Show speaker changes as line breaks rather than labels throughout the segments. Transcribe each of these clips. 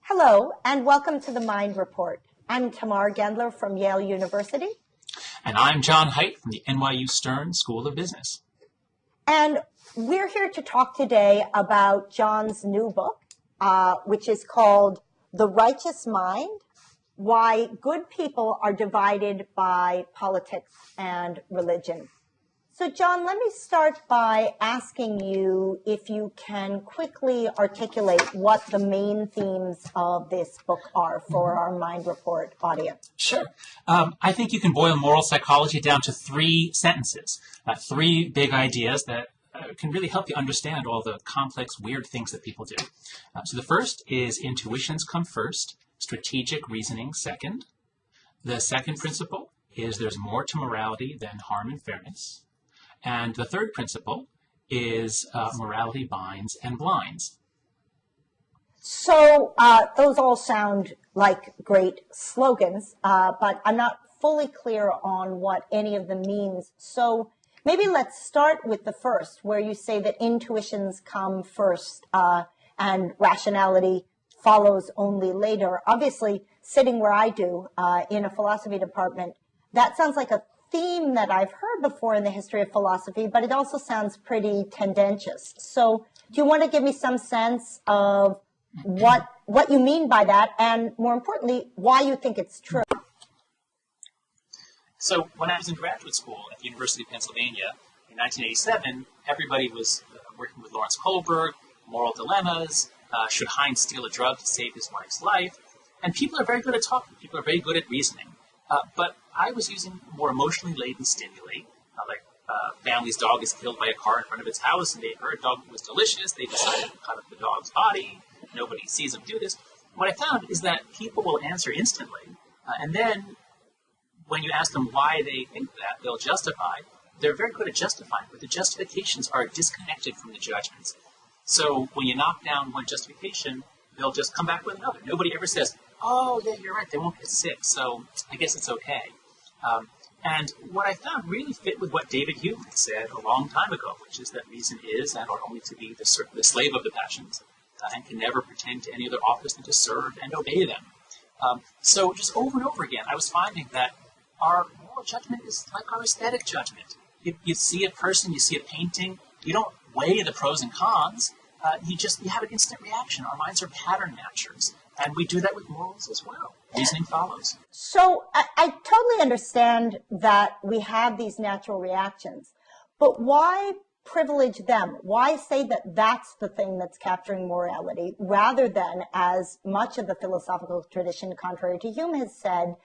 Hello, and welcome to the Mind Report. I'm Tamar Gendler from Yale University.
And I'm John Haidt from the NYU-Stern School of Business.
And we're here to talk today about John's new book, which is called The Righteous Mind: Why Good People Are Divided by Politics and Religion. So, John, let me start by asking you if you can quickly articulate what the main themes of this book are for our Mind Report audience.
Sure. I think you can boil moral psychology down to three sentences, three big ideas that can really help you understand all the complex, weird things that people do. So the first is intuitions come first, strategic reasoning second. The second principle is there's more to morality than harm and fairness. And the third principle is morality binds and blinds.
So those all sound like great slogans, but I'm not fully clear on what any of them means. So maybe let's start with the first, where you say that intuitions come first and rationality follows only later. Obviously, sitting where I do in a philosophy department, that sounds like a theme that I've heard before in the history of philosophy, but it also sounds pretty tendentious. So do you want to give me some sense of what you mean by that, and more importantly, why you think it's true?
So when I was in graduate school at the University of Pennsylvania in 1987, everybody was working with Lawrence Kohlberg, moral dilemmas, should Haidt steal a drug to save his wife's life? And people are very good at talking. People are very good at reasoning. But I was using more emotionally laden stimuli, like family's dog is killed by a car in front of its house, and they heard dog was delicious. They decided to cut up the dog's body. Nobody sees them do this. What I found is that people will answer instantly, and then when you ask them why they think that, they'll justify. They're very good at justifying, but the justifications are disconnected from the judgments. So when you knock down one justification, they'll just come back with another. Nobody ever says, oh, yeah, you're right, they won't get sick, so I guess it's okay. And what I found really fit with what David Hume had said a long time ago, which is that reason is and ought only to be the slave of the passions, and can never pretend to any other office than to serve and obey them. So just over and over again, I was finding that our moral judgment is like our aesthetic judgment. You see a person, you see a painting, you don't weigh the pros and cons, you have an instant reaction. Our minds are pattern matchers. And we do that with morals as well. Reasoning follows.
So I totally understand that we have these natural reactions, but why privilege them? Why say that that's the thing that's capturing morality, rather than, as much of the philosophical tradition, contrary to Hume, has said,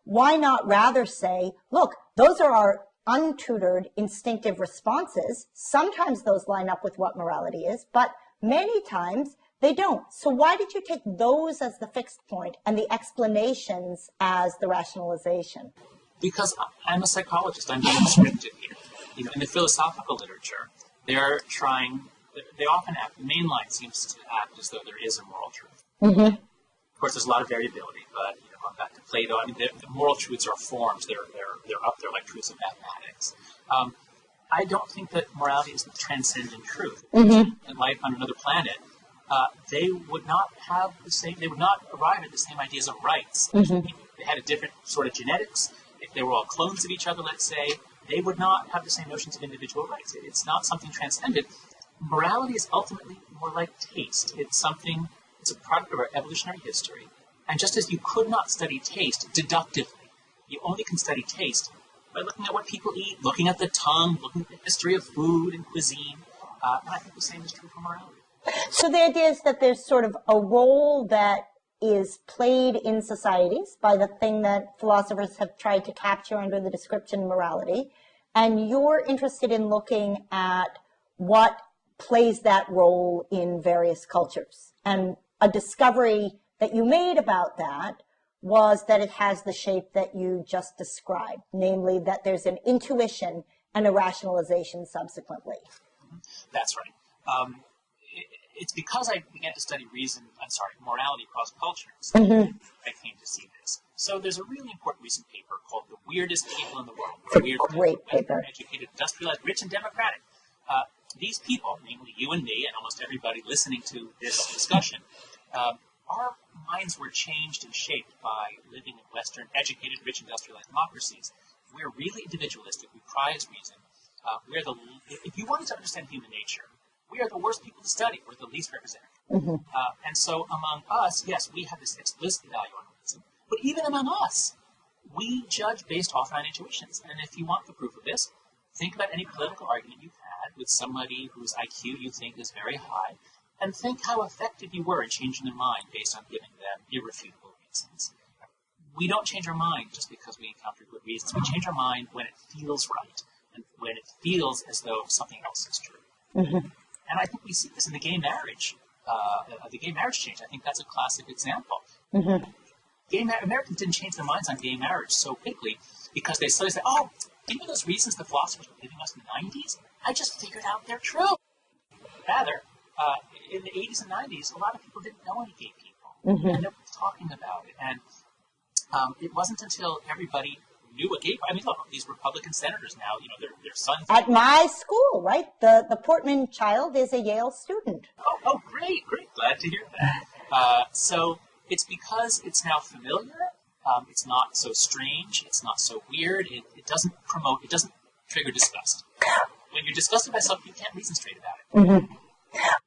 why not rather say, look, those are our untutored instinctive responses. Sometimes those line up with what morality is, but many times they don't. So why did you take those as the fixed point and the explanations as the rationalization?
Because I'm a psychologist. I'm being descriptive here. In the philosophical literature, they often act, the main line seems to act as though there is a moral truth. Mm-hmm. Of course, there's a lot of variability, but going back to Plato, the moral truths are forms. They're up there like truths of mathematics. I don't think that morality is the transcendent truth. Mm-hmm. In life on another planet, they would not arrive at the same ideas of rights. Mm-hmm. They had a different sort of genetics. If they were all clones of each other, let's say, they would not have the same notions of individual rights. It's not something transcendent. Morality is ultimately more like taste. It's a product of our evolutionary history. And just as you could not study taste deductively, you only can study taste by looking at what people eat, looking at the tongue, looking at the history of food and cuisine. And I think the same is true for morality.
So the idea is that there's sort of a role that is played in societies by the thing that philosophers have tried to capture under the description morality, and you're interested in looking at what plays that role in various cultures. And a discovery that you made about that was that it has the shape that you just described, namely that there's an intuition and a rationalization subsequently.
That's right. It's because I began to study morality across cultures, mm-hmm. I came to see this. So there's a really important recent paper called The Weirdest People in the World.
It's a great paper.
Educated, industrialized, rich, and democratic. These people, namely you and me and almost everybody listening to this discussion, are minds were changed and shaped by living in Western, educated, rich, industrialized democracies. We're really individualistic. We prize reason. If you wanted to understand human nature, we are the worst people to study. We're the least representative.
Mm-hmm.
And so among us, yes, we have this explicit value on reason. But even among us, we judge based off our intuitions. And if you want the proof of this, think about any political argument you've had with somebody whose IQ you think is very high, and think how effective you were in changing their mind based on giving them irrefutable reasons. We don't change our mind just because we encounter good reasons. We change our mind when it feels right, and when it feels as though something else is true.
Mm-hmm.
And I think we see this in the gay marriage change. I think that's a classic example.
Mm-hmm.
Americans didn't change their minds on gay marriage so quickly because they suddenly said, oh, remember those reasons the philosophers were giving us in the 90s? I just figured out they're true. Rather, in the 80s and 90s, a lot of people didn't know any gay people.
Mm-hmm.
And they were talking about it. And it wasn't until everybody knew a gay... I mean, look, these Republican senators now, their sons...
At my school, right? The Portman child is a Yale student.
Oh, great. Glad to hear that. So it's because it's now familiar. It's not so strange. It's not so weird. It doesn't trigger disgust. When you're disgusted by something, you can't reason straight about it.
Mm-hmm.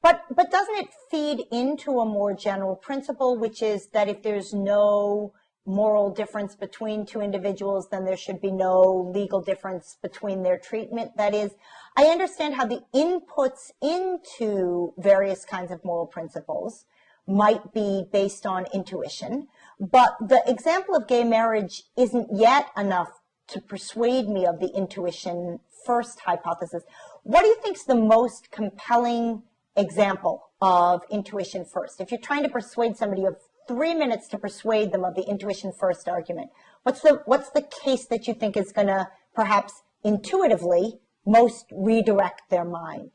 But doesn't it feed into a more general principle, which is that if there's no moral difference between two individuals, then there should be no legal difference between their treatment? That is, I understand how the inputs into various kinds of moral principles might be based on intuition, but the example of gay marriage isn't yet enough to persuade me of the intuition first hypothesis. What do you think is the most compelling example of intuition first? If you're trying to persuade somebody, you have 3 minutes to persuade them of the intuition first argument. What's the case that you think is going to perhaps intuitively most redirect their mind?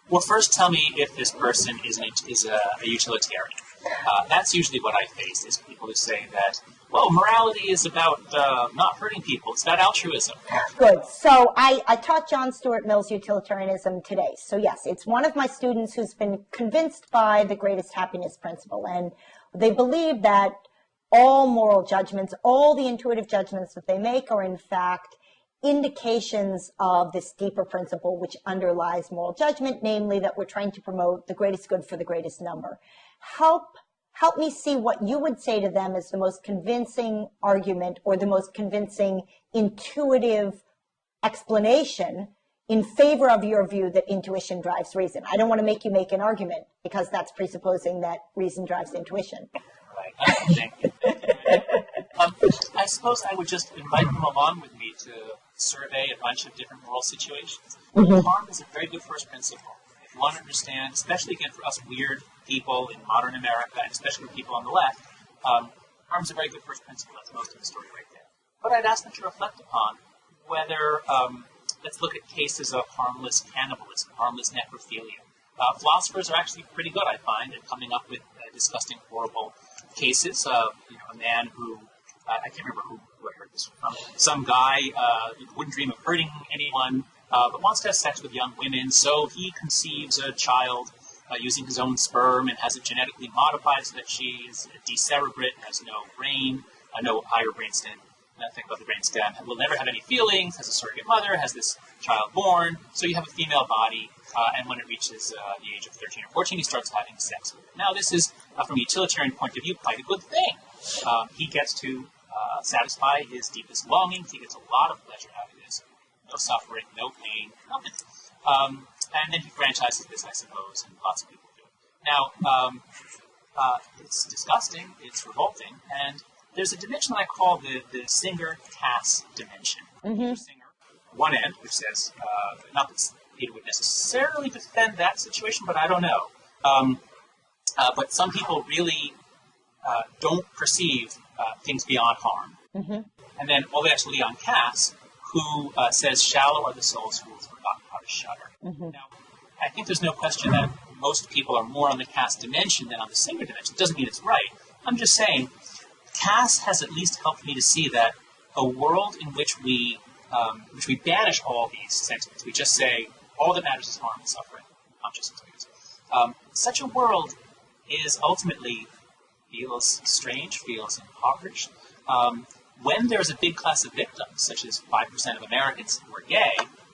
Well, first tell me if this person is a utilitarian. That's usually what I face, is people who say that, well, morality is about not hurting people. It's about altruism.
Good. So I taught John Stuart Mill's utilitarianism today. So yes, it's one of my students who's been convinced by the greatest happiness principle. And they believe that all moral judgments, all the intuitive judgments that they make are in fact indications of this deeper principle which underlies moral judgment, namely that we're trying to promote the greatest good for the greatest number. Help me see what you would say to them as the most convincing argument or the most convincing intuitive explanation in favor of your view that intuition drives reason. I don't want to make you make an argument because that's presupposing that reason drives intuition.
Right. Thank you. I suppose I would just invite them along with me to survey a bunch of different moral situations. Mm-hmm. Harm is a very good first principle. If you want to understand, especially again for us weird people in modern America, and especially for people on the left, harm is a very good first principle. That's most of the story right there. But I'd ask them to reflect upon whether, let's look at cases of harmless cannibalism, harmless necrophilia. Philosophers are actually pretty good, I find, at coming up with disgusting, horrible cases. A man who, I can't remember who I heard this from, some guy wouldn't dream of hurting anyone, but wants to have sex with young women, so he conceives a child using his own sperm and has it genetically modified so that she is decerebrate, has no brain, no higher brainstem. Think about the brainstem, will never have any feelings, has a surrogate mother, has this child born, so you have a female body, and when it reaches the age of 13 or 14, he starts having sex with it. Now, this is, from a utilitarian point of view, quite a good thing. He gets to satisfy his deepest longings. He gets a lot of pleasure out of this. No suffering, no pain, nothing. And then he franchises this, I suppose, and lots of people do it. Now, it's disgusting, it's revolting, and there's a dimension I call the Singer-Cass dimension.
Mm-hmm.
Singer, one end, which says, not that Peter would necessarily defend that situation, but I don't know. But some people really don't perceive things beyond harm.
Mm-hmm.
And then all the way up to Leon Cass, who says, shallow are the souls who have forgotten how to shudder.
Mm-hmm.
Now, I think there's no question that most people are more on the Cass dimension than on the Singer dimension. It doesn't mean it's right. I'm just saying, Cass has at least helped me to see that a world in which we banish all these sentiments, we just say all that matters is harm and suffering, conscious experience. Such a world is ultimately feels strange, feels impoverished. When there's a big class of victims, such as 5% of Americans who are gay,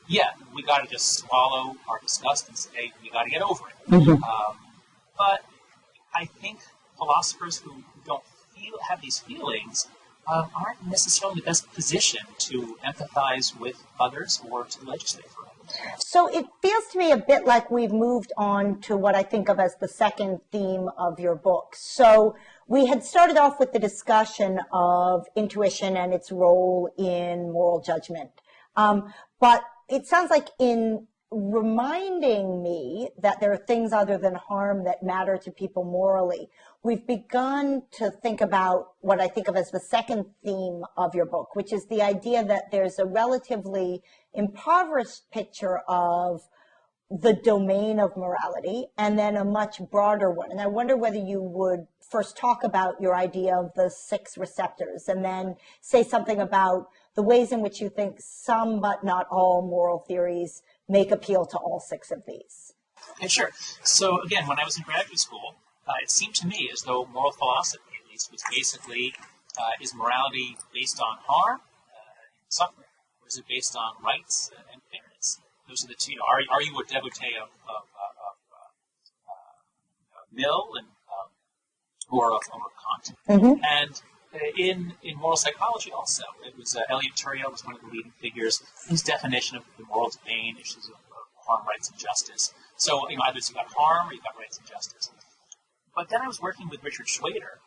yeah, we got to just swallow our disgust and say, we got to get over it. But I think philosophers who don't have these feelings aren't necessarily the best position to empathize with others or to legislate for others.
So it feels to me a bit like we've moved on to what I think of as the second theme of your book. So we had started off with the discussion of intuition and its role in moral judgment. But it sounds like in reminding me that there are things other than harm that matter to people morally, we've begun to think about what I think of as the second theme of your book, which is the idea that there's a relatively impoverished picture of the domain of morality and then a much broader one. And I wonder whether you would first talk about your idea of the 6 receptors and then say something about the ways in which you think some but not all moral theories make appeal to all 6 of these.
Okay, sure. So again, when I was in graduate school, it seemed to me as though moral philosophy, at least, was basically, is morality based on harm and suffering, or is it based on rights and fairness? Those are the two. Are you a devotee of Mill and or of Kant? And in moral psychology also, it was Elliot Turiel was one of the leading figures. His definition of the moral domain, issues of harm, rights, and justice. So, either you've got harm or you've got rights and justice. But then I was working with Richard Schwader,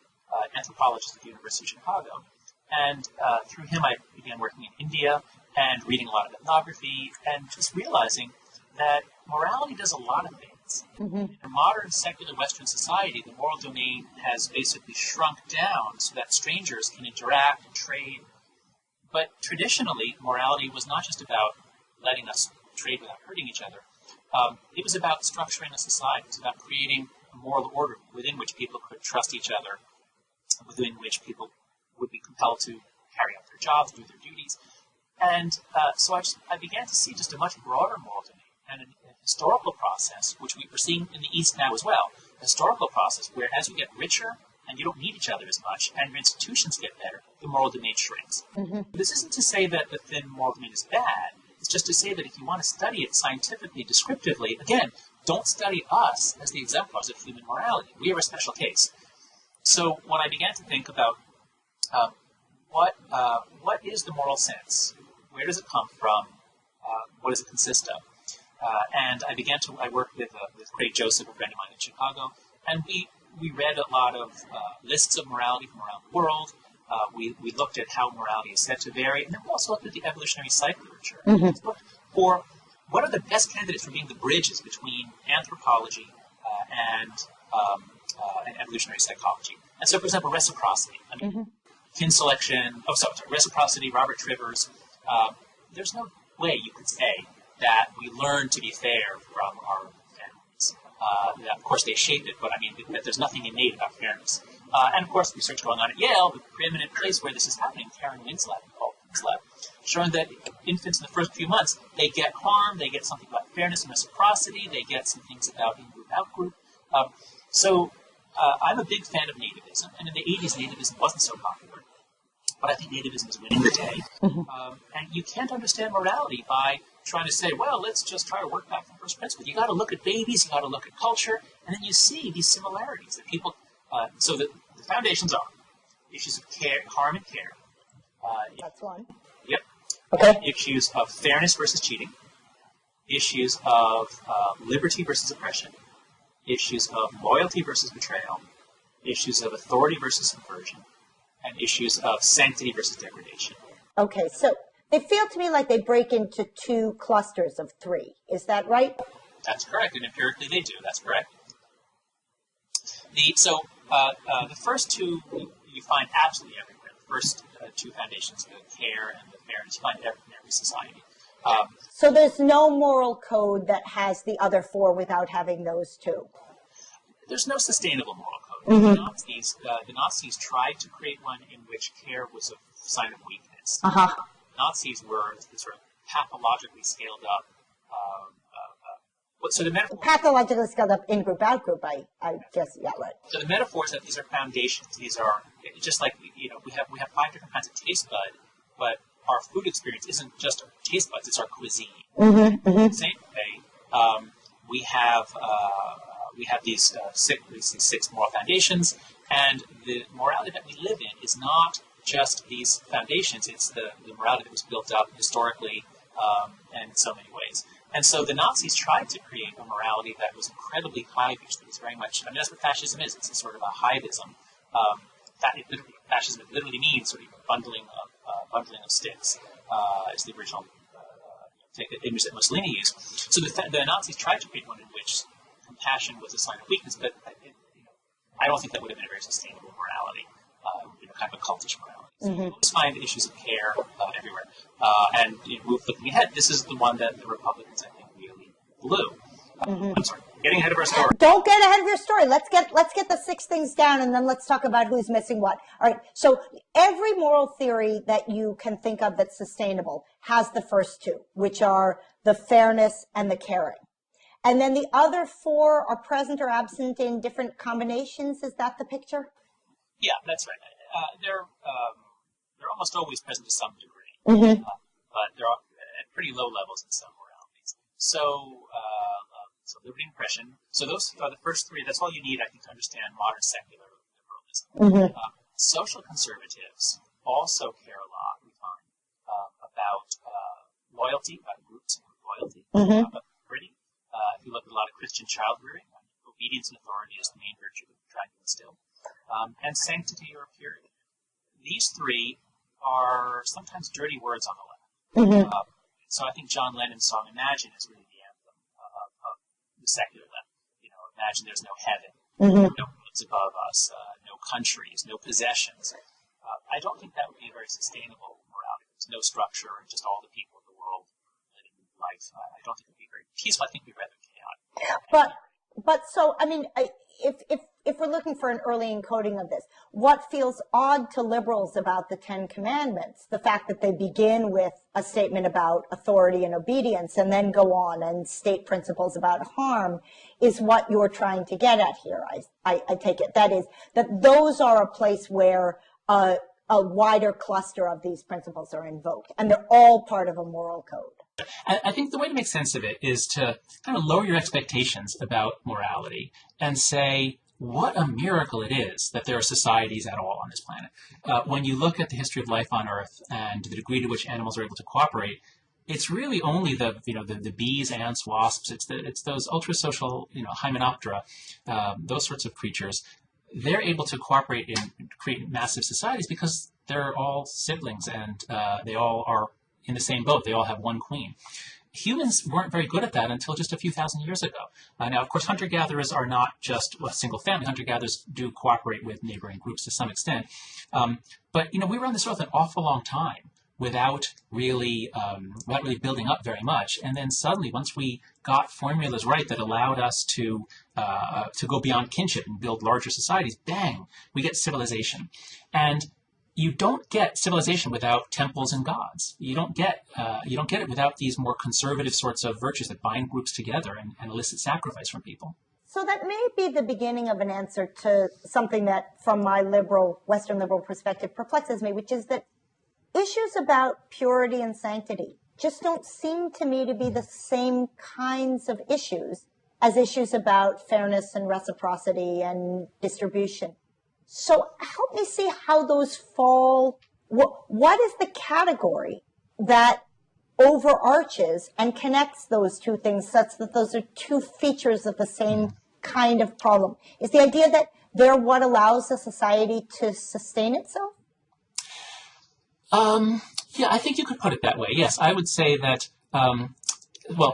anthropologist at the University of Chicago, and through him I began working in India and reading a lot of ethnography and just realizing that morality does a lot of things. In a modern secular Western society, the moral domain has basically shrunk down so that strangers can interact and trade. But traditionally, morality was not just about letting us trade without hurting each other. It was about structuring a society. It was about creating a moral order within which people could trust each other, within which people would be compelled to carry out their jobs, do their duties. And so I began to see just a much broader moral domain and a historical process, which we're seeing in the East now as well, a historical process where as you get richer and you don't need each other as much and your institutions get better, the moral domain shrinks. This isn't to say that the thin moral domain is bad. It's just to say that if you want to study it scientifically, descriptively, again, don't study us as the exemplars of human morality. We are a special case. So when I began to think about what is the moral sense, where does it come from, what does it consist of, and I worked with Craig Joseph, a friend of mine in Chicago, and we read a lot of lists of morality from around the world. We looked at how morality is said to vary, and then we also looked at the evolutionary psych literature. Looked for what are the best candidates for being the bridges between anthropology and evolutionary psychology. And so, for example, reciprocity. Kin selection. Reciprocity. Robert Trivers. There's no way you could say that we learn to be fair from our families. Of course, they shape it, but that there's nothing innate about fairness. And of course, research going on at Yale, the preeminent place where this is happening, Karen Wing's lab, showing that infants in the first few months, they get harm, they get something about fairness and reciprocity, they get some things about in-group, out-group. So I'm a big fan of nativism, and in the 80s, nativism wasn't so popular. But I think nativism is winning the day. And you can't understand morality by trying to say, well, let's just try to work back from first principles. You got to look at babies, you got to look at culture, and then you see these similarities that people. So the foundations are issues of care, harm and care.
That's one.
Yep.
Okay.
Issues of fairness versus cheating. Issues of liberty versus oppression. Issues of loyalty versus betrayal. Issues of authority versus subversion. And issues of sanctity versus degradation. Okay,
so they feel to me like they break into 2 clusters of 3. Is that right?
That's correct, and empirically they do. That's correct. The first 2 you find absolutely everywhere. The first 2 foundations, the care and the fairness, you find in every society.
So there's no moral code that has the other 4 without having those 2?
There's no sustainable moral code. The Nazis tried to create one in which care was a sign of weakness. Nazis were the sort of pathologically scaled up So the metaphor,
pathologically scaled up in-group, out-group, I guess, yeah, right.
so the metaphor is that these are foundations. These are just like, we have 5 different kinds of taste bud, but our food experience isn't just our taste buds; it's our cuisine.
Mm-hmm, mm-hmm.
Same way, we have these 6 moral foundations, and the morality that we live in is not just these foundations; it's the morality that was built up historically and in so many ways. And so the Nazis tried to create a morality that was incredibly hivish, that was very much, that's what fascism is. It's a sort of a hivism. Fascism literally means sort of bundling of sticks, is the original image that Mussolini used. So the Nazis tried to create one in which compassion was a sign of weakness, but I don't think that would have been a very sustainable morality, kind of a cultish morality. So
Mm-hmm.
you always find issues of care everywhere. And looking ahead, this is the one that the Republicans, I think, really blew.
Mm-hmm.
I'm sorry, getting ahead of our story.
Don't get ahead of your story. Let's get the 6 things down, and then let's talk about who's missing what. All right. So every moral theory that you can think of that's sustainable has the first 2, which are the fairness and the caring. And then the other 4 are present or absent in different combinations. Is that the picture?
Yeah, that's right. They're almost always present to some degree,
Mm-hmm.
but they're at pretty low levels in some moralities. So liberty and oppression. So those are the first 3. That's all you need, I think, to understand modern secular liberalism.
Mm-hmm.
Social conservatives also care a lot, we find, about loyalty, about groups and group loyalty,
Mm-hmm.
about purity. If you look at a lot of Christian child rearing, obedience and authority is the main virtue that we're trying to instill, and sanctity or purity. These 3 are sometimes dirty words on the left.
Mm-hmm.
So I think John Lennon's song "Imagine" is really the anthem of the secular left. Imagine there's no heaven,
Mm-hmm.
no gods above us, no countries, no possessions. I don't think that would be a very sustainable morality. There's no structure, just all the people of the world living life. I don't think it would be very peaceful. I think it would be rather chaotic.
But so, I mean, if we're looking for an early encoding of this, what feels odd to liberals about the 10 Commandments, the fact that they begin with a statement about authority and obedience and then go on and state principles about harm, is what you're trying to get at here. I take it. That is, that those are a place where a wider cluster of these principles are invoked, and they're all part of a moral code.
I think the way to make sense of it is to kind of lower your expectations about morality and say, what a miracle it is that there are societies at all on this planet. When you look at the history of life on Earth and the degree to which animals are able to cooperate, it's really only the bees, ants, wasps. It's those ultra-social, Hymenoptera, those sorts of creatures. They're able to cooperate and create massive societies because they're all siblings and they all are in the same boat. They all have one queen. Humans weren't very good at that until just a few thousand years ago. Now, of course, hunter-gatherers are not just a single family. Hunter-gatherers do cooperate with neighboring groups to some extent. But we were on this earth an awful long time without really building up very much. And then suddenly, once we got formulas right that allowed us to go beyond kinship and build larger societies, bang, we get civilization. And you don't get civilization without temples and gods. You don't get it without these more conservative sorts of virtues that bind groups together and elicit sacrifice from people.
So that may be the beginning of an answer to something that, from my Western liberal perspective, perplexes me, which is that issues about purity and sanctity just don't seem to me to be the same kinds of issues as issues about fairness and reciprocity and distribution. So help me see how those fall. What is the category that overarches and connects those 2 things such that those are 2 features of the same kind of problem? Is the idea that they're what allows a society to sustain itself?
Yeah, I think you could put it that way. Yes, I would say that,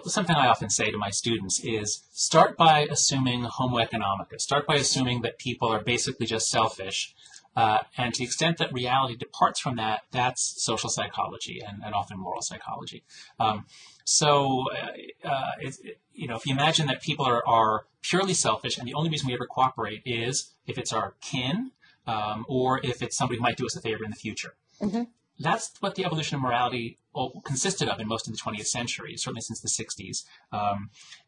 something I often say to my students is start by assuming homo economicus. Start by assuming that people are basically just selfish. And to the extent that reality departs from that, that's social psychology and often moral psychology. If you imagine that people are purely selfish and the only reason we ever cooperate is if it's our kin or if it's somebody who might do us a favor in the future.
Mm-hmm.
that's what the evolution of morality consisted of in most of the 20th century, certainly since the 60s.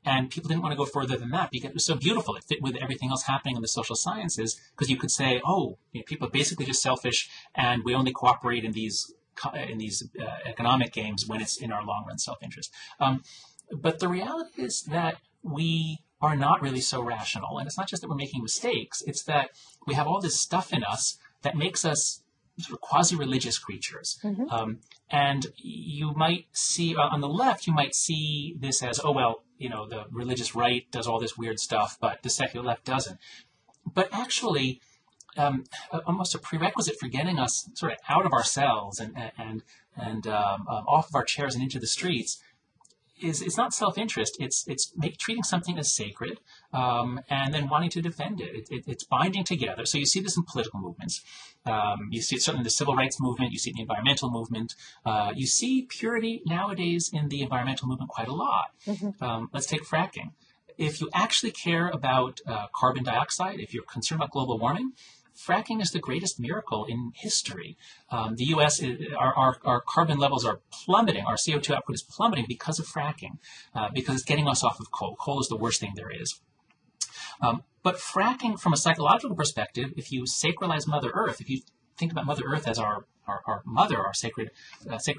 And people didn't want to go further than that because it was so beautiful. It fit with everything else happening in the social sciences, because you could say, people are basically just selfish, and we only cooperate in these economic games when it's in our long-run self-interest. But the reality is that we are not really so rational. And it's not just that we're making mistakes. It's that we have all this stuff in us that makes us sort of quasi-religious creatures. And you might see, on the left, you might see this as, the religious right does all this weird stuff, but the secular left doesn't. But actually, almost a prerequisite for getting us sort of out of ourselves and off of our chairs and into the streets it's not self-interest. It's treating something as sacred and then wanting to defend it. It's binding together. So you see this in political movements. You see it certainly in the civil rights movement. You see it in the environmental movement. You see purity nowadays in the environmental movement quite a lot. Let's take fracking. If you actually care about carbon dioxide, if you're concerned about global warming, fracking is the greatest miracle in history. The U.S., our carbon levels are plummeting. Our CO2 output is plummeting because of fracking, because it's getting us off of coal. Coal is the worst thing there is. But fracking, from a psychological perspective, if you sacralize Mother Earth, if you think about Mother Earth as our mother, our sacred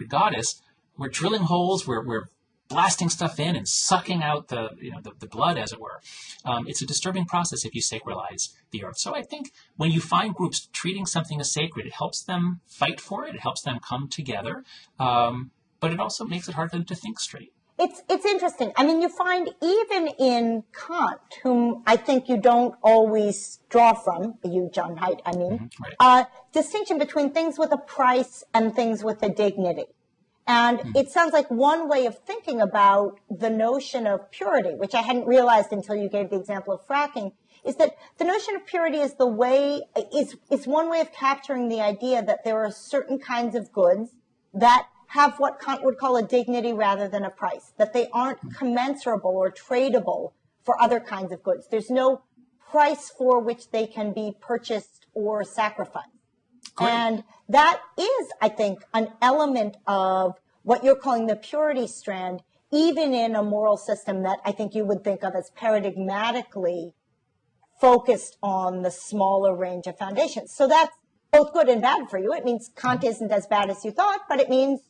goddess, we're drilling holes, we're blasting stuff in and sucking out the blood, as it were. It's a disturbing process if you sacralize the earth. So I think when you find groups treating something as sacred, it helps them fight for it. It helps them come together. But it also makes it hard for them to think straight.
It's interesting. I mean, you find even in Kant, whom I think you don't always draw from, you, John Haidt, I mean,
right.
Distinction between things with a price and things with a dignity. And it sounds like one way of thinking about the notion of purity, which I hadn't realized until you gave the example of fracking, is that the notion of purity is one way of capturing the idea that there are certain kinds of goods that have what Kant would call a dignity rather than a price, that they aren't commensurable or tradable for other kinds of goods. There's no price for which they can be purchased or sacrificed. Great. And that is, I think, an element of what you're calling the purity strand, even in a moral system that I think you would think of as paradigmatically focused on the smaller range of foundations. So that's both good and bad for you. It means Kant isn't as bad as you thought, but it means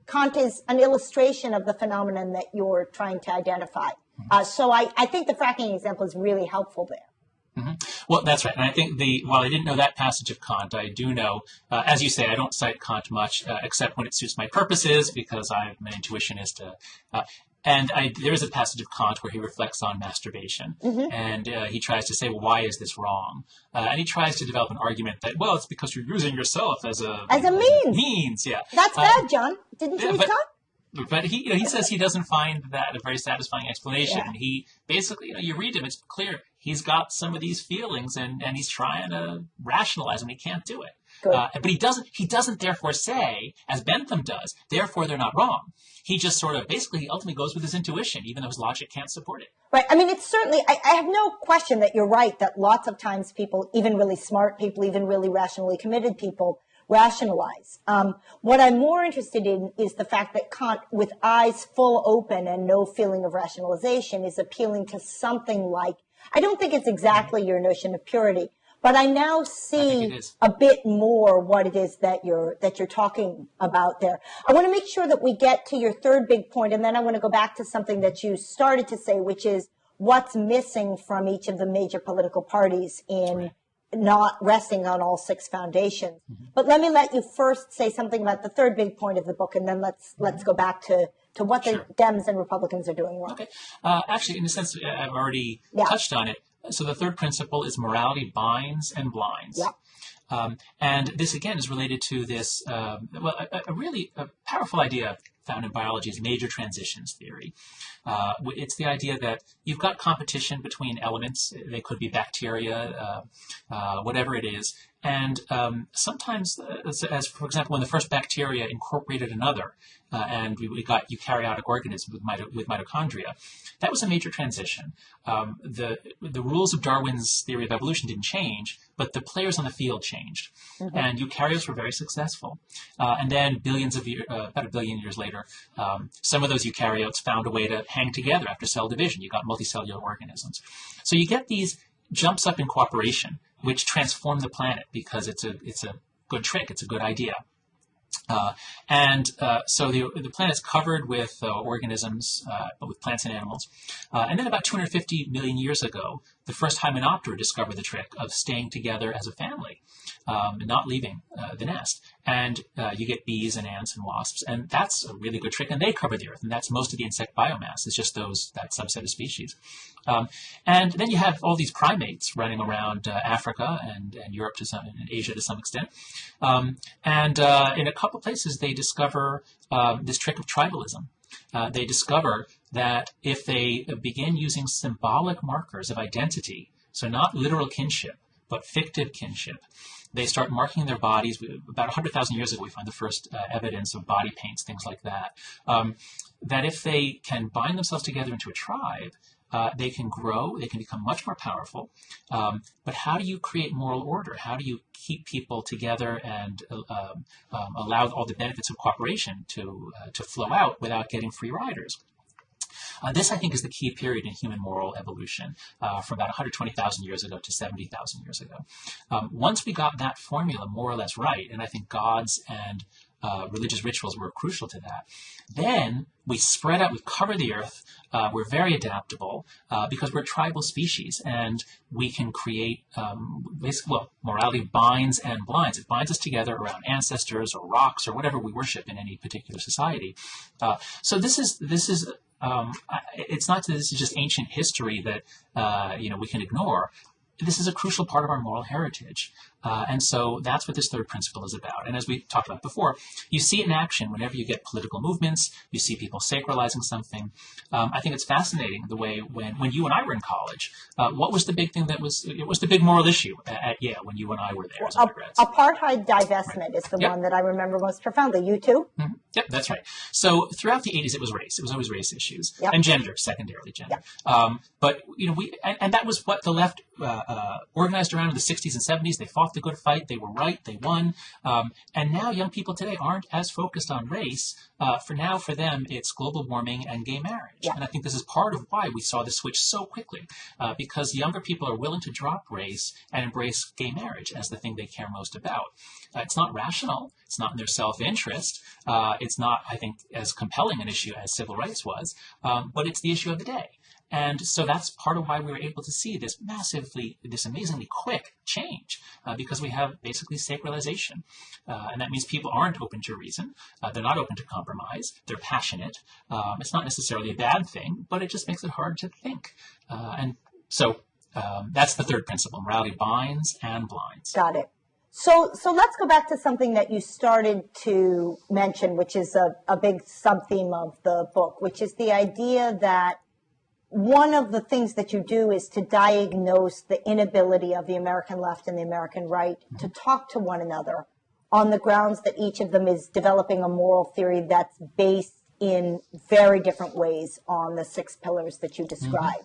Kant is an illustration of the phenomenon that you're trying to identify. So I think the fracking example is really helpful there.
Well, that's right. And I think while I didn't know that passage of Kant, I do know, as you say, I don't cite Kant much, except when it suits my purposes, because my intuition is to, there is a passage of Kant where he reflects on masturbation, and he tries to say, well, why is this wrong? And he tries to develop an argument that, well, it's because you're using yourself as a means. Yeah.
That's bad, John. Didn't you read Kant?
But he says he doesn't find that a very satisfying explanation. Yeah. He basically, you read him, it's clear he's got some of these feelings and he's trying to rationalize them. He can't do it. But he doesn't therefore say, as Bentham does, therefore they're not wrong. He just sort of basically ultimately goes with his intuition, even though his logic can't support it.
Right. I mean, it's certainly, I have no question that you're right, that lots of times people, even really smart people, even really rationally committed people, rationalize. What I'm more interested in is the fact that Kant, with eyes full open and no feeling of rationalization, is appealing to something like, I don't think it's exactly your notion of purity, but I now see a bit more what it is that you're talking about there. I want to make sure that we get to your third big point, and then I want to go back to something that you started to say, which is what's missing from each of the major political parties in not resting on all six foundations. But let me let you first say something about the third big point of the book, and then let's go back to what the Dems and Republicans are doing wrong.
Okay. Actually, in a sense, I've already touched on it. So the third principle is morality binds and blinds. And this, again, is related to this, a really powerful idea found in biology as major transitions theory. It's the idea that you've got competition between elements. They could be bacteria, whatever it is. And sometimes, as for example, when the first bacteria incorporated another, and we got eukaryotic organisms with mitochondria, that was a major transition. The rules of Darwin's theory of evolution didn't change, but the players on the field changed. Mm-hmm. And eukaryotes were very successful. And then about a billion years later, some of those eukaryotes found a way to hang together after cell division. You got multicellular organisms. So you get these jumps up in cooperation, which transform the planet because it's a good trick, it's a good idea. So the planet's covered with organisms, with plants and animals. And then about 250 million years ago, the first Hymenoptera discovered the trick of staying together as a family, and not leaving the nest. And you get bees and ants and wasps, and that's a really good trick. And they cover the Earth, and that's most of the insect biomass. It's just that subset of species. And then you have all these primates running around Africa and Europe and Asia to some extent. In a couple places, they discover this trick of tribalism. They discover that if they begin using symbolic markers of identity, so not literal kinship, but fictive kinship, they start marking their bodies. About 100,000 years ago, we find the first evidence of body paints, things like that. That if they can bind themselves together into a tribe, they can grow, they can become much more powerful. But how do you create moral order? How do you keep people together and allow all the benefits of cooperation to flow out without getting free riders? This, I think, is the key period in human moral evolution, from about 120,000 years ago to 70,000 years ago. Once we got that formula more or less right, and I think gods and religious rituals were crucial to that, then we spread out, we cover the Earth, we're very adaptable because we're a tribal species, and we can create, morality binds and blinds. It binds us together around ancestors or rocks or whatever we worship in any particular society. So this is it's not that this is just ancient history that we can ignore. This is a crucial part of our moral heritage. And so that's what this third principle is about. And as we talked about before, you see it in action whenever you get political movements, you see people sacralizing something. I think it's fascinating the way when you and I were in college, what was the big thing it was the big moral issue at Yale when you and I were there as undergrads?
Apartheid divestment is the one that I remember most profoundly. You too?
Mm-hmm. Yep, that's right. So throughout the 80s, it was race. It was always race issues.
Yep.
And gender, secondarily gender.
Yep.
But, and that was what the left organized around in the 60s and 70s. They fought the good fight. They were right. They won. And now young people today aren't as focused on race. For them, it's global warming and gay marriage. Yeah. And I think this is part of why we saw the switch so quickly, because younger people are willing to drop race and embrace gay marriage as the thing they care most about. It's not rational. It's not in their self-interest. It's not, I think, as compelling an issue as civil rights was, but it's the issue of the day. And so that's part of why we were able to see this amazingly quick change, because we have basically sacralization. And that means people aren't open to reason. They're not open to compromise. They're passionate. It's not necessarily a bad thing, but it just makes it hard to think. And so that's the third principle. Morality binds and blinds.
Got it. So let's go back to something that you started to mention, which is a big sub-theme of the book, which is the idea that one of the things that you do is to diagnose the inability of the American left and the American right to talk to one another on the grounds that each of them is developing a moral theory that's based in very different ways on the 6 pillars that you described.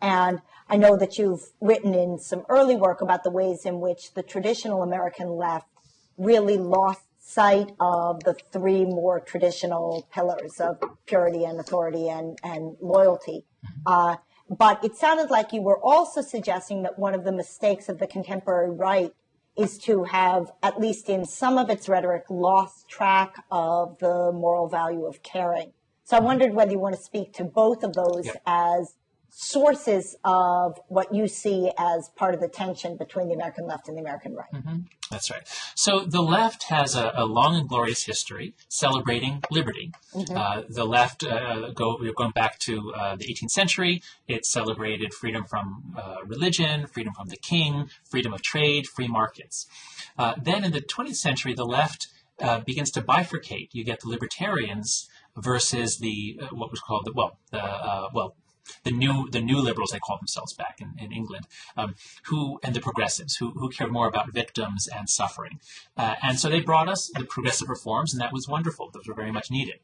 Mm-hmm. And I know that you've written in some early work about the ways in which the traditional American left really lost sight of the 3 more traditional pillars of purity and authority and loyalty. But it sounded like you were also suggesting that one of the mistakes of the contemporary right is to have, at least in some of its rhetoric, lost track of the moral value of caring. So I wondered whether you want to speak to both of those as sources of what you see as part of the tension between the American left and the American right.
Mm-hmm. That's right. So the left has a long and glorious history celebrating liberty. Mm-hmm. The left, going back to the 18th century, it celebrated freedom from religion, freedom from the king, freedom of trade, free markets. Then in the 20th century, the left begins to bifurcate. You get the libertarians versus the what was called the new liberals, they called themselves back in England, and the progressives who cared more about victims and suffering. And so they brought us the progressive reforms, and that was wonderful. Those were very much needed.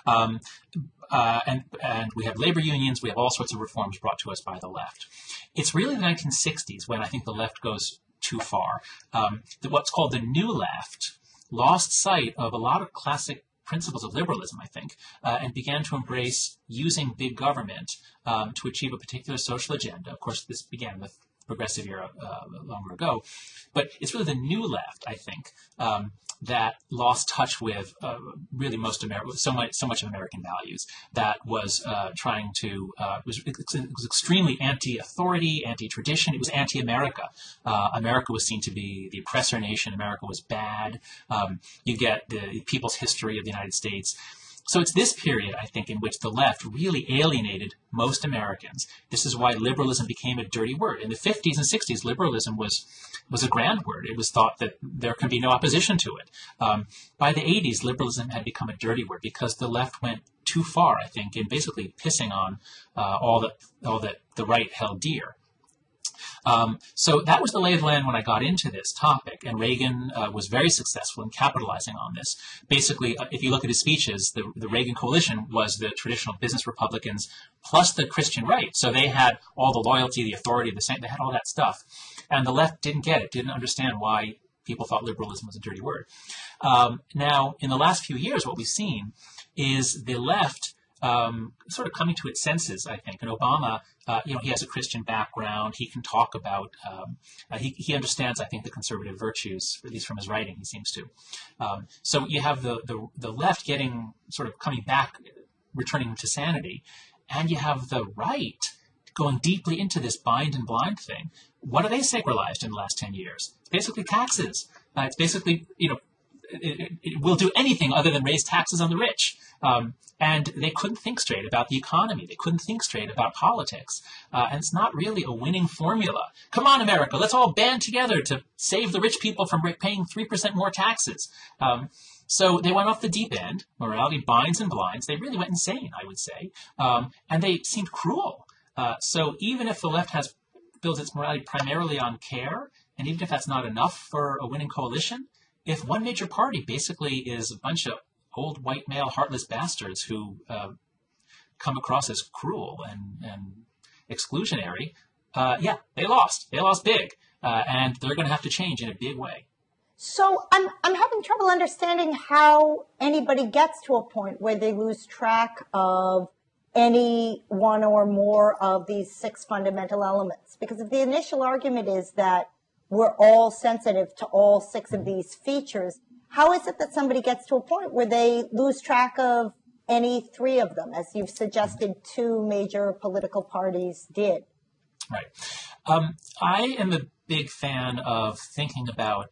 And we have labor unions. We have all sorts of reforms brought to us by the left. It's really the 1960s when I think the left goes too far. What's called the new left lost sight of a lot of classic principles of liberalism, I think, and began to embrace using big government to achieve a particular social agenda. Of course, this began with progressive era longer ago, but it's really the new left, I think, that lost touch with really so much of American values. That was trying to it was extremely anti-authority, anti-tradition. It was anti-America. America was seen to be the oppressor nation. America was bad. You get the people's history of the United States. So it's this period, I think, in which the left really alienated most Americans. This is why liberalism became a dirty word. In the 50s and 60s, liberalism was a grand word. It was thought that there could be no opposition to it. By the 80s, liberalism had become a dirty word because the left went too far, I think, in basically pissing on all that the right held dear. So that was the lay of the land when I got into this topic, and Reagan was very successful in capitalizing on this. Basically, if you look at his speeches, the Reagan coalition was the traditional business Republicans plus the Christian right. So they had all the loyalty, the authority, they had all that stuff. And the left didn't get it, didn't understand why people thought liberalism was a dirty word. Now, in the last few years, what we've seen is the left sort of coming to its senses, I think. And Obama, he has a Christian background. He can talk about, he understands, I think, the conservative virtues, at least from his writing, he seems to. So you have the left getting, sort of coming back, returning to sanity. And you have the right going deeply into this bind and blind thing. What have they sacralized in the last 10 years? It's basically taxes. It's basically, it will do anything other than raise taxes on the rich. And they couldn't think straight about the economy. They couldn't think straight about politics. And it's not really a winning formula. Come on, America, let's all band together to save the rich people from paying 3% more taxes. So they went off the deep end. Morality binds and blinds. They really went insane, I would say. And they seemed cruel. So even if the left builds its morality primarily on care, and even if that's not enough for a winning coalition, if one major party basically is a bunch of old white male heartless bastards who come across as cruel and exclusionary, they lost. They lost big, and they're going to have to change in a big way.
So I'm having trouble understanding how anybody gets to a point where they lose track of any one or more of these 6 fundamental elements. Because if the initial argument is that we're all sensitive to all 6 of these features, how is it that somebody gets to a point where they lose track of any 3 of them, as you've suggested 2 major political parties did?
Right. I am a big fan of thinking about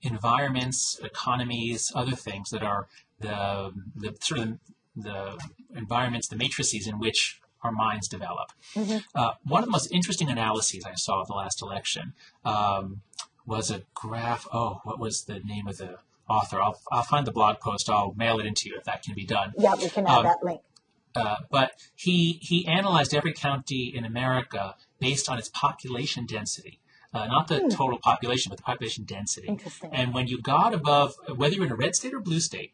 environments, economies, other things that are the environments, the matrices in which our minds develop. Mm-hmm. One of the most interesting analyses I saw of the last election was a graph. What was the name of the author? I'll find the blog post. I'll mail it into you if that can be done.
Yeah, we can add that link.
But he analyzed every county in America based on its population density. Not the total population, but the population density.
Interesting.
And when you got above, whether you're in a red state or blue state,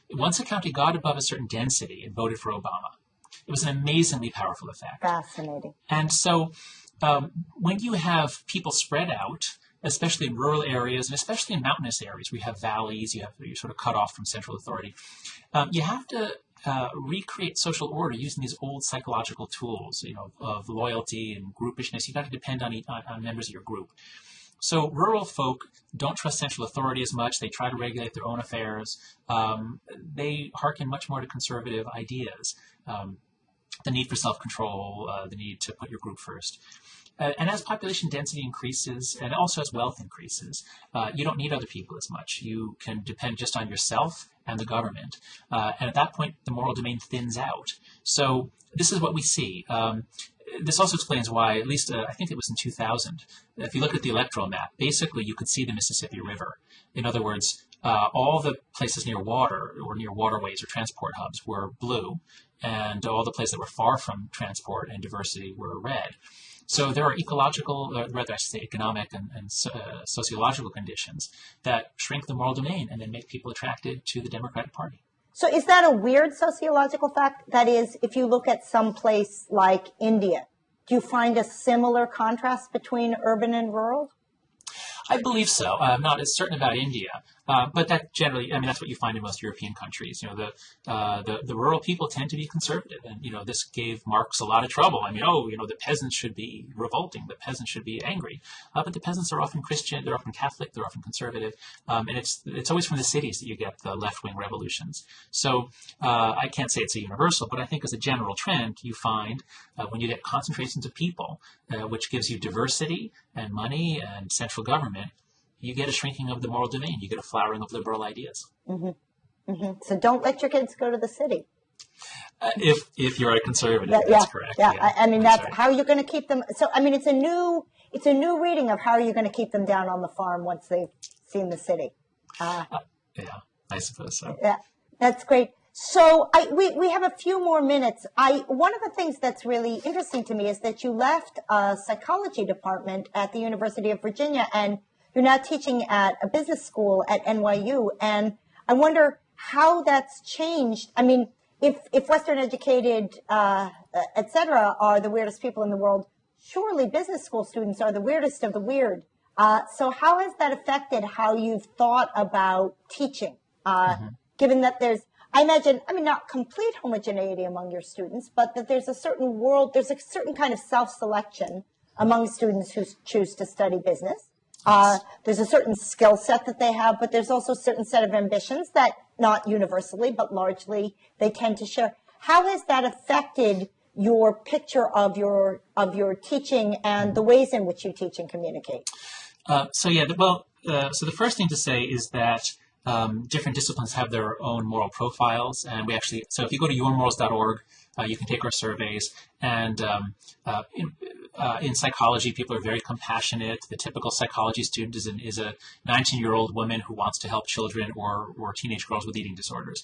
once a county got above a certain density and voted for Obama, it was an amazingly powerful effect.
Fascinating.
And so when you have people spread out, especially in rural areas and especially in mountainous areas where you have valleys, you're sort of cut off from central authority, you have to recreate social order using these old psychological tools, of loyalty and groupishness. You got to depend on members of your group. So rural folk don't trust central authority as much. They try to regulate their own affairs. They hearken much more to conservative ideas. The need for self-control, the need to put your group first. And as population density increases, and also as wealth increases, you don't need other people as much. You can depend just on yourself and the government. And at that point, the moral domain thins out. So this is what we see. This also explains why, at least I think it was in 2000, if you look at the electoral map, basically you could see the Mississippi River. In other words, all the places near water or near waterways or transport hubs were blue, and all the places that were far from transport and diversity were red. So there are ecological, rather I should say economic and sociological conditions that shrink the moral domain and then make people attracted to the Democratic Party.
So is that a weird sociological fact? That is, if you look at some place like India, do you find a similar contrast between urban and rural?
I believe so. I'm not as certain about India, but that generally, I mean, that's what you find in most European countries. You know, the rural people tend to be conservative, and you know, this gave Marx a lot of trouble. I mean, the peasants should be revolting, the peasants should be angry, but the peasants are often Christian, they're often Catholic, they're often conservative, and it's always from the cities that you get the left-wing revolutions. So I can't say it's a universal, but I think as a general trend, you find when you get concentrations of people, which gives you diversity and money and central government, you get a shrinking of the moral domain. You get a flowering of liberal ideas.
Mm-hmm. Mm-hmm. So don't let your kids go to the city.
If you're a conservative, that's correct.
Yeah. I mean, that's how you're going to keep them. So, I mean, it's a new reading of how you're going to keep them down on the farm once they've seen the city.
Yeah, I suppose so.
Yeah, that's great. So we have a few more minutes. One of the things that's really interesting to me is that you left a psychology department at the University of Virginia, and you're now teaching at a business school at NYU. And I wonder how that's changed. I mean, if Western educated, et cetera, are the weirdest people in the world, surely business school students are the weirdest of the weird. So how has that affected how you've thought about teaching? Given that I imagine, not complete homogeneity among your students, but that there's a certain kind of self-selection among students who choose to study business. There's a certain skill set that they have, but there's also a certain set of ambitions that not universally, but largely they tend to share. How has that affected your picture of your teaching and the ways in which you teach and communicate?
So the first thing to say is that different disciplines have their own moral profiles, and so if you go to yourmorals.org, you can take our surveys, and in psychology, people are very compassionate. The typical psychology student is a 19-year-old woman who wants to help children or teenage girls with eating disorders.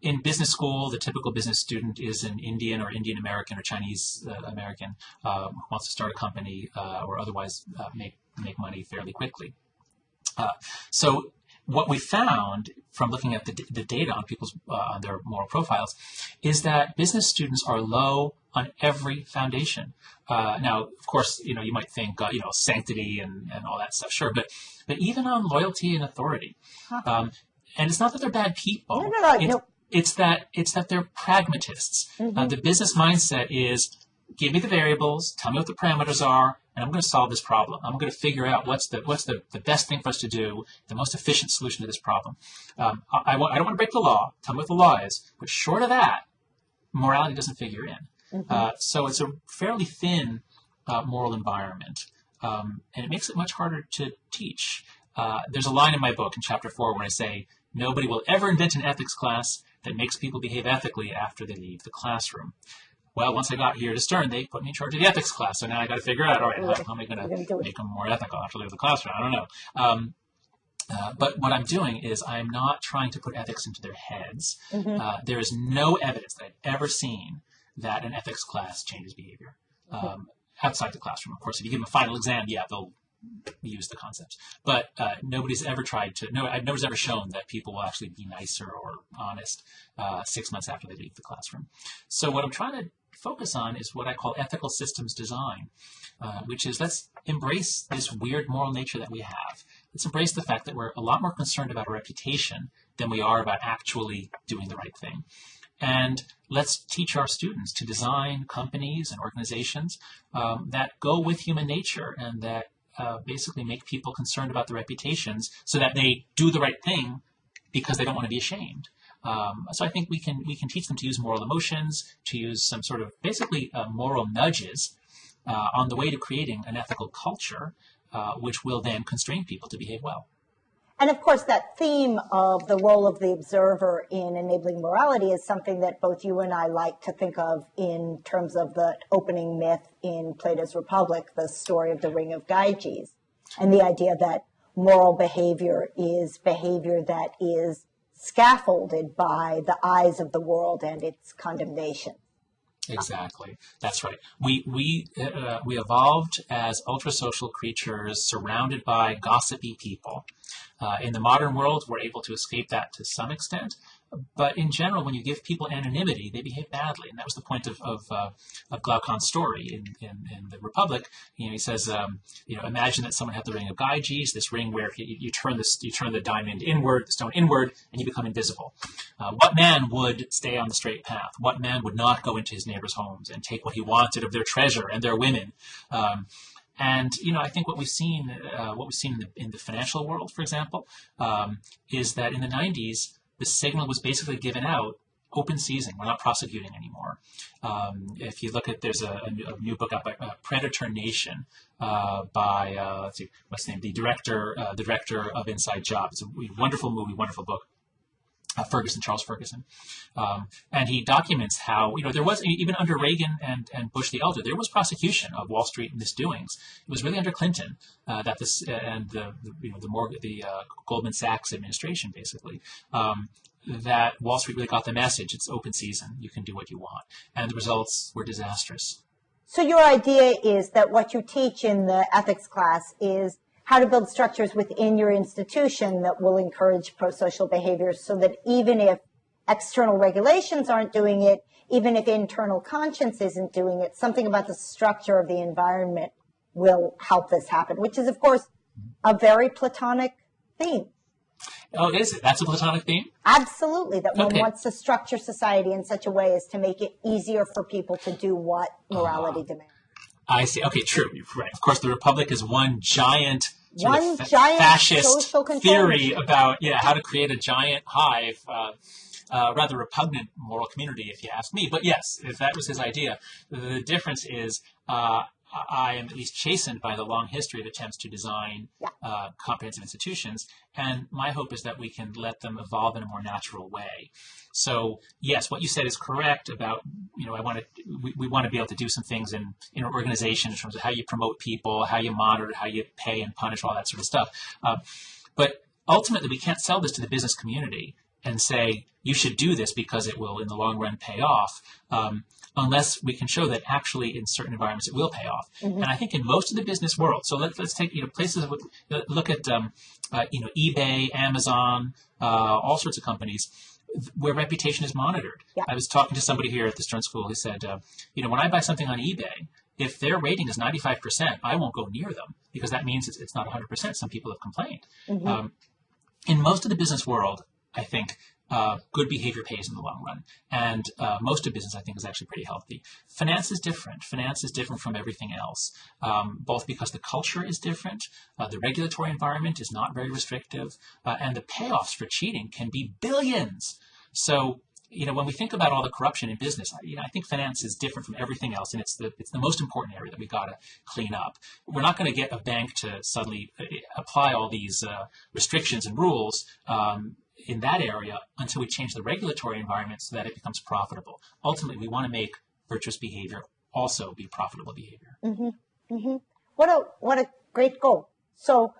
In business school, the typical business student is an Indian or Indian American or Chinese American who wants to start a company or otherwise make money fairly quickly. So what we found from looking at the data on people's on their moral profiles is that business students are low on every foundation. Now, of course, you might think sanctity and all that stuff, sure, but even on loyalty and authority. And it's not that they're bad people.
No.
It's that they're pragmatists.
Mm-hmm.
The business mindset is, give me the variables, tell me what the parameters are, and I'm going to solve this problem. I'm going to figure out what's the best thing for us to do, the most efficient solution to this problem. I don't want to break the law. Tell me what the law is. But short of that, morality doesn't figure in.
Mm-hmm.
So it's a fairly thin moral environment, and it makes it much harder to teach. There's a line in my book in chapter 4 where I say, nobody will ever invent an ethics class that makes people behave ethically after they leave the classroom. Well, once I got here to Stern, they put me in charge of the ethics class. So now I got to figure out, all right, how am I going to make them more ethical after they leave the classroom? I don't know. But what I'm doing is I'm not trying to put ethics into their heads.
Mm-hmm.
There is no evidence that I've ever seen that an ethics class changes behavior outside the classroom. Of course, if you give them a final exam, yeah, they'll use the concepts. But nobody's ever nobody's ever shown that people will actually be nicer or honest 6 months after they leave the classroom. So what I'm trying to focus on is what I call ethical systems design, which is let's embrace this weird moral nature that we have. Let's embrace the fact that we're a lot more concerned about our reputation than we are about actually doing the right thing. And let's teach our students to design companies and organizations that go with human nature and that basically make people concerned about their reputations so that they do the right thing because they don't want to be ashamed. So I think we can teach them to use moral emotions, to use some sort of basically moral nudges on the way to creating an ethical culture, which will then constrain people to behave well.
And of course, that theme of the role of the observer in enabling morality is something that both you and I like to think of in terms of the opening myth in Plato's Republic, the story of the Ring of Gyges, and the idea that moral behavior is behavior that is scaffolded by the eyes of the world and its condemnation.
Exactly. That's right. We evolved as ultrasocial creatures surrounded by gossipy people. In the modern world, we're able to escape that to some extent. But in general, when you give people anonymity, they behave badly. And that was the point of Glaucon's story in the Republic. He says, imagine that someone had the ring of Gyges, this ring where you turn the diamond inward, the stone inward, and you become invisible. What man would stay on the straight path? What man would not go into his neighbors' homes and take what he wanted of their treasure and their women? And I think what we've seen in the financial world, for example, is that in the 90s, the signal was basically given out, open seizing. We're not prosecuting anymore. If you look at, there's a new book out by Predator Nation by let's see, what's his name? The director of Inside Job. It's a wonderful movie, wonderful book. Charles Ferguson, and he documents how there was, even under Reagan and Bush the elder, there was prosecution of Wall Street misdoings. It was really under Clinton that this and the Goldman Sachs administration basically that Wall Street really got the message. It's open season. You can do what you want, and the results were disastrous.
So your idea is that what you teach in the ethics class is how to build structures within your institution that will encourage pro-social behaviors so that even if external regulations aren't doing it, even if internal conscience isn't doing it, something about the structure of the environment will help this happen, which is, of course, a very Platonic theme.
Oh, is it? That's a Platonic theme?
Absolutely, that one wants to structure society in such a way as to make it easier for people to do what morality demands. I
see. Okay, true. You're right. Of course, the Republic is one giant
fascist
theory about how to create a giant hive, rather repugnant moral community, if you ask me. But yes, if that was his idea, the difference is I am at least chastened by the long history of attempts to design comprehensive institutions, and my hope is that we can let them evolve in a more natural way. So yes, what you said is correct about, we want to be able to do some things in our organization in terms of how you promote people, how you monitor, how you pay and punish, all that sort of stuff. But ultimately, we can't sell this to the business community and say, you should do this because it will in the long run pay off, unless we can show that actually in certain environments it will pay off. Mm-hmm. And I think in most of the business world, so let's take places, look at eBay, Amazon, all sorts of companies where reputation is monitored. Yeah. I was talking to somebody here at the Stern School who said, when I buy something on eBay, if their rating is 95%, I won't go near them because that means it's not 100%. Some people have complained. Mm-hmm. In most of the business world, I think good behavior pays in the long run. And most of business, I think, is actually pretty healthy. Finance is different. Finance is different from everything else, both because the culture is different, the regulatory environment is not very restrictive, and the payoffs for cheating can be billions. So, when we think about all the corruption in business, I think finance is different from everything else, and it's the most important area that we've got to clean up. We're not going to get a bank to suddenly apply all these restrictions and rules in that area until we change the regulatory environment so that it becomes profitable. Ultimately, we want to make virtuous behavior also be profitable behavior.
Mm-hmm. Mm-hmm. What a great goal. So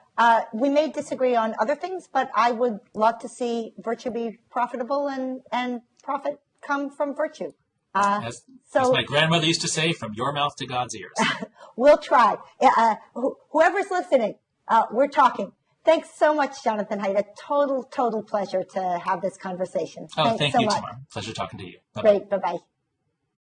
we may disagree on other things, but I would love to see virtue be profitable and profit come from virtue.
As my grandmother used to say, from your mouth to God's ears.
We'll try. Whoever's listening, we're talking. Thanks so much, Jonathan Haidt. A total pleasure to have this conversation.
Thank you,
much.
Tamar. Pleasure talking to you.
Bye-bye. Great. Bye-bye.